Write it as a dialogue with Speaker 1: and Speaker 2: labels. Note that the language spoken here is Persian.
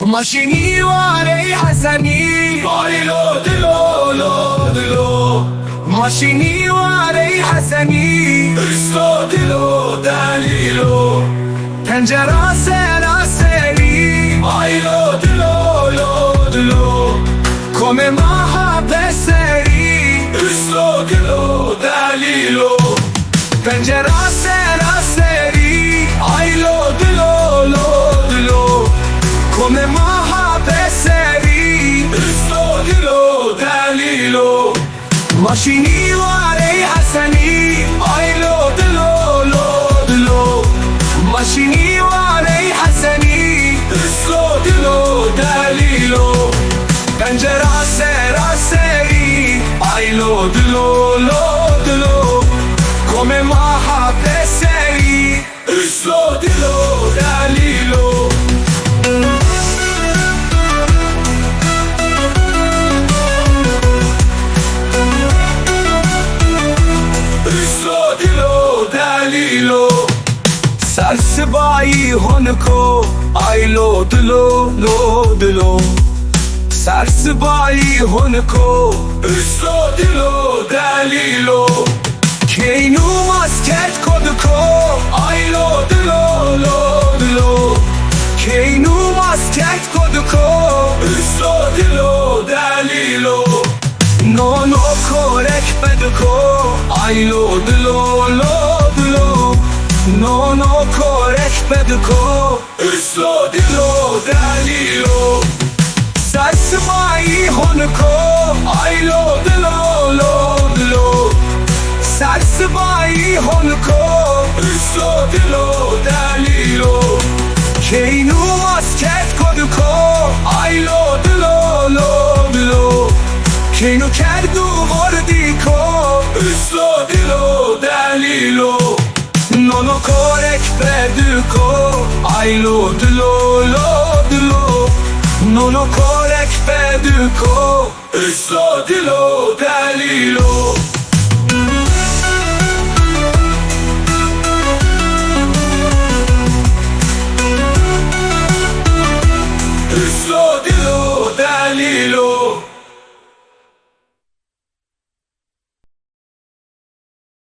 Speaker 1: ماشيني وعلي حسني لو دلو لو دلو ماشيني وعلي حسني لو دلو دلیلو پنجره سر سری لو دلو لو دلو کم محبت سری لو دلو دلیلو پنجره سر سری لو دلو لو دلو کم محبت سری لو دلو دلیلو ماشینی وعلي حسني لو دلو لو دلو ماشيني وعلي حسني لو دلو دلیلو پنجره سر سری لو دلو لو دلو کم محبت سری لو دلو دلیلو سرسبایی هنکو لو دلو لو دلو سرسبایی هنکو لو دلو دلیلو کینو ماسکت کدکو لو دلو لو دلو کینو ماسکت کدکو لو دلو دلیلو نونو کورک بدکو لو دلو لو دلو نونو کورک بدکو لو دلو دلیلو سرسبایی هنکو لو دلو لو دلو سرسبایی هنکو لو دلو دلیلو کینو ماسکت کدکو لو دلو لو دلو کینو کردو مردی کو لو دلو دلیلو نونو کورک بدکو لو دلو لو دلو نونو کورک بدکو لو دلو دلیلو